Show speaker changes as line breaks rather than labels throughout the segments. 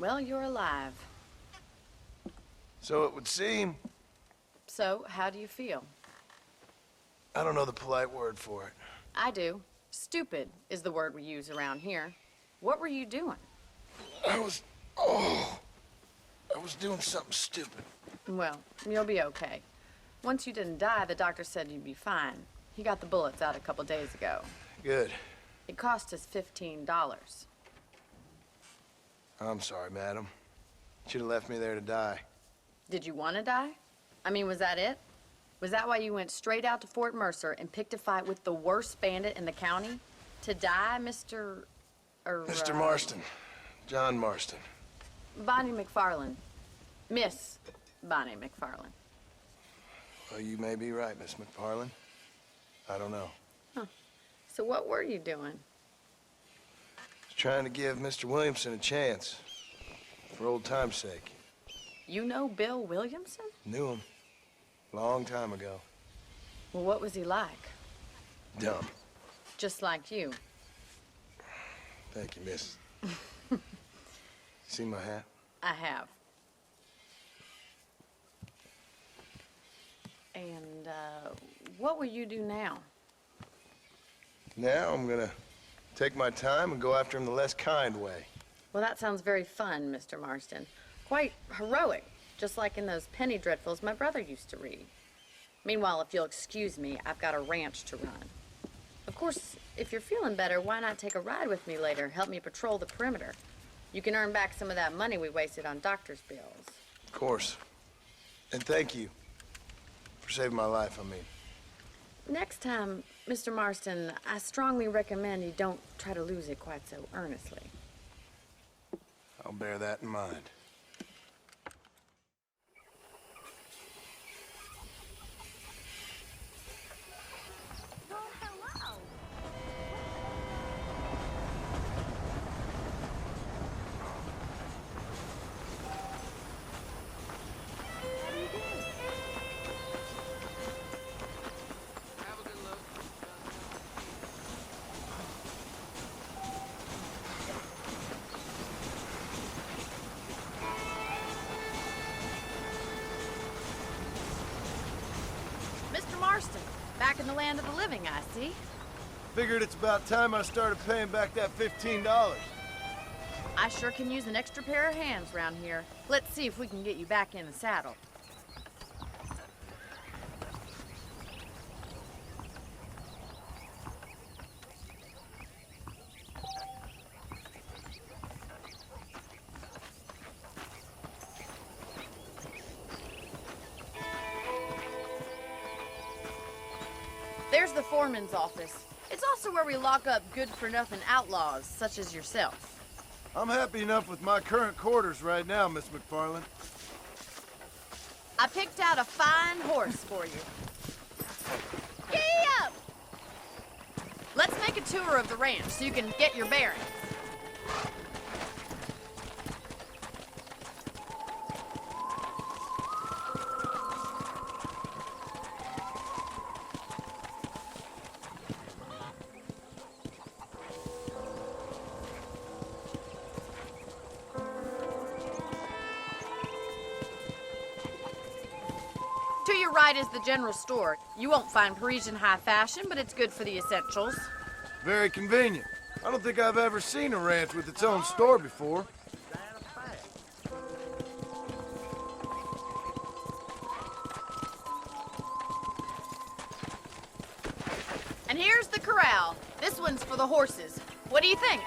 Well, you're alive.
So it would seem.
So, how do you feel?
I don't know the polite word for it.
I do. Stupid is the word we use around here. What were you doing?
I was doing something stupid.
Well, you'll be okay. Once you didn't die, the doctor said you'd be fine. He got the bullets out a couple days ago.
Good.
It cost us $15.
I'm sorry, madam. Should have left me there to die.
Did you want to die? I mean, was that it? Was that why you went straight out to Fort Mercer and picked a fight with the worst bandit in the county? To die, Mr.
Mr. Marston. John Marston.
Bonnie McFarland. Miss Bonnie McFarland.
Well, you may be right, Miss McFarland. I don't know.
Huh. So what were you doing?
Just trying to give Mr. Williamson a chance. For old time's sake.
You know Bill Williamson?
Knew him. Long time ago.
Well, what was he like?
Dumb.
Just like you.
Thank you, miss. See my hat?
I have. And, what will you do now?
Now I'm gonna take my time and go after him the less kind way.
Well, that sounds very fun, Mr. Marston. Quite heroic, just like in those penny dreadfuls my brother used to read. Meanwhile, if you'll excuse me, I've got a ranch to run. Of course, if you're feeling better, why not take a ride with me later? Help me patrol the perimeter. You can earn back some of that money we wasted on doctor's bills.
Of course. And thank you for saving my life, I mean.
Next time, Mr. Marston, I strongly recommend you don't try to lose it quite so earnestly.
I'll bear that in mind.
Marston, back in the land of the living, I see.
Figured it's about time I started paying back that $15.
I sure can use an extra pair of hands around here. Let's see if we can get you back in the saddle. There's the foreman's office. It's also where we lock up good-for-nothing outlaws, such as yourself.
I'm happy enough with my current quarters right now, Miss McFarland.
I picked out a fine horse for you. Giddy up! Let's make a tour of the ranch so you can get your bearings. To your right is the general store. You won't find Parisian high fashion, but it's good for the essentials.
Very convenient. I don't think I've ever seen a ranch with its own store before.
And here's the corral. This one's for the horses. What do you think?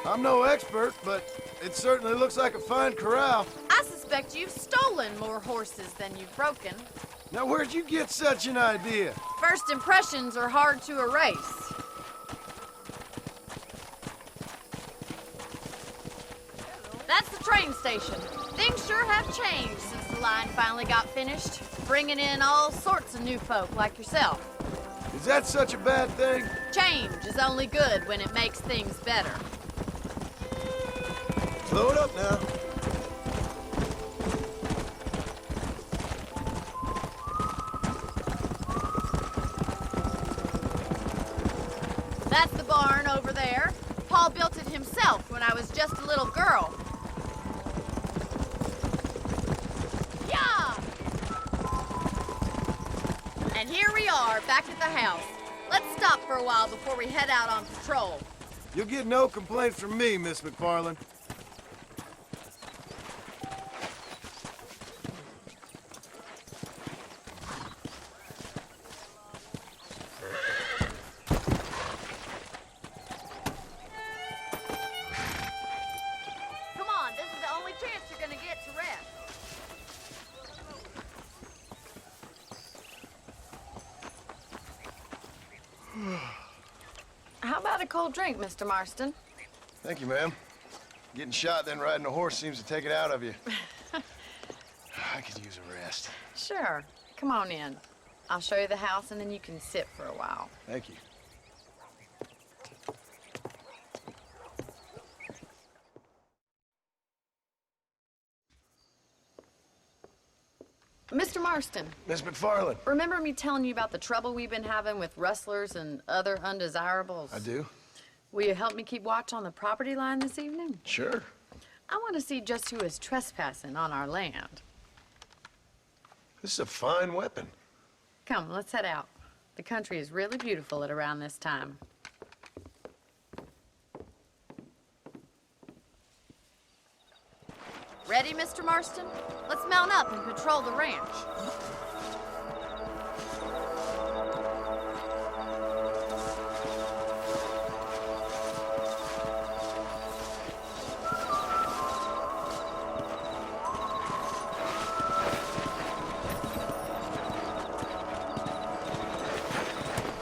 I'm no expert, but it certainly looks like a fine corral.
I suspect you've stolen more horses than you've broken.
Now, where'd you get such an idea?
First impressions are hard to erase. That's the train station. Things sure have changed since the line finally got finished, bringing in all sorts of new folk like yourself.
Is that such a bad thing?
Change is only good when it makes things better.
Slow it up now.
That's the barn over there. Paul built it himself when I was just a little girl. And here we are, back at the house. Let's stop for a while before we head out on patrol.
You'll get no complaints from me, Miss McFarland.
Come on, this is the only chance you're gonna get to rest. How about a cold drink, Mr. Marston?
Thank you, ma'am. Getting shot, then riding a horse seems to take it out of you. I could use a rest.
Sure. Come on in. I'll show you the house, and then you can sit for a while.
Thank you.
Mr. Marston,
Miss McFarland.
remember me telling you about the trouble we've been having with rustlers and other undesirables?
I do?
Will you help me keep watch on the property line this evening?
Sure.
I want to see just who is trespassing on our land.
This is a fine weapon.
Come, let's head out. The country is really beautiful at around this time. Ready, Mr. Marston? Let's mount up and patrol the ranch.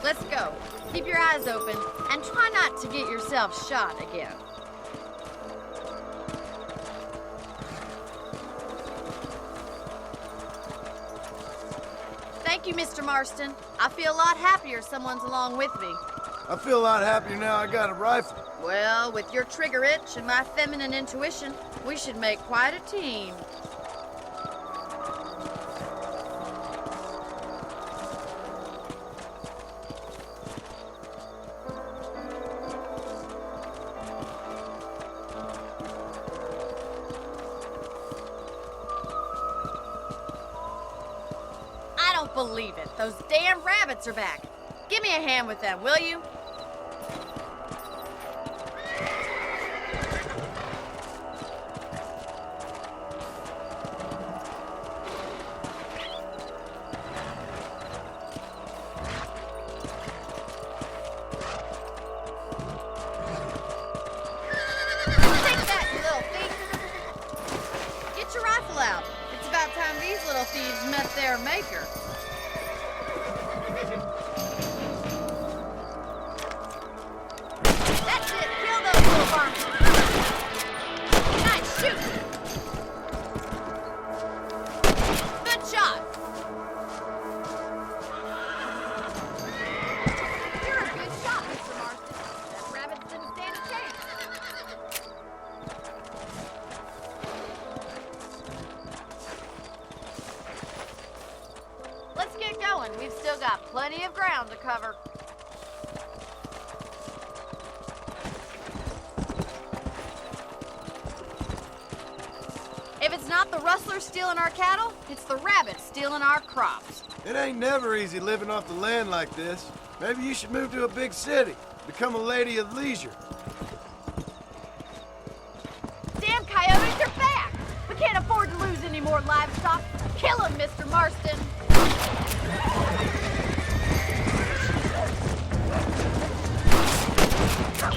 Let's go. Keep your eyes open and try not to get yourself shot again. Thank you, Mr. Marston. I feel a lot happier someone's along with me.
I feel a lot happier now I got a rifle.
Well, with your trigger itch and my feminine intuition, we should make quite a team. I don't believe it. Those damn rabbits are back. Give me a hand with them, will you? Take that, you little thief. Get your rifle out. It's about time these little thieves met their maker. That's it. Kill those little varmints. Nice shooting. Good shot. You're a good shot, Mr. Marston. That rabbit didn't stand a chance. Let's get going. We've still got plenty of ground to cover. If it's not the rustlers stealing our cattle, it's the rabbits stealing our crops.
It ain't never easy living off the land like this. Maybe you should move to a big city, become a lady of leisure.
Damn coyotes, they're back! We can't afford to lose any more livestock. Kill them, Mr. Marston.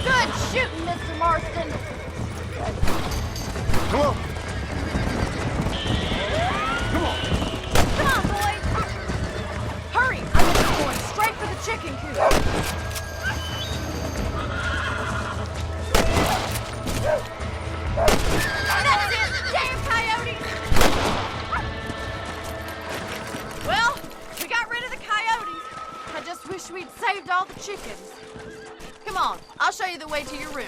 Good shooting, Mr. Marston.
Come on.
Come on, boys. Hurry, I'm going straight for the chicken coop. That's it, damn coyotes! Well, we got rid of the coyotes. I just wish we'd saved all the chickens. Come on, I'll show you the way to your room.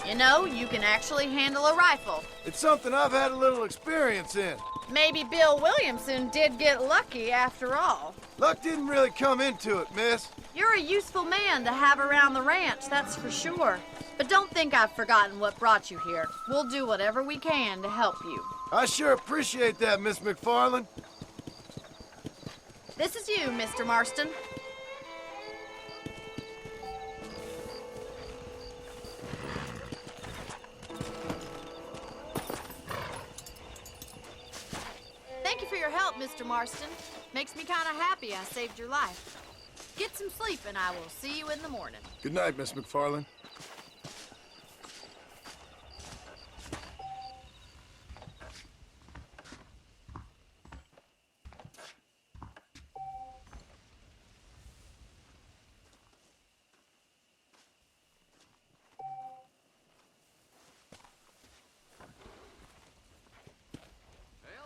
You know, you can actually handle a rifle.
It's something I've had a little experience in.
Maybe Bill Williamson did get lucky after all.
Luck didn't really come into it, miss.
You're a useful man to have around the ranch, that's for sure. But don't think I've forgotten what brought you here. We'll do whatever we can to help you.
I sure appreciate that, Miss McFarland.
This is you, Mr. Marston. Thank you for your help, Mr. Marston. Makes me kind of happy I saved your life. Get some sleep and I will see you in the morning.
Good night, Miss McFarland.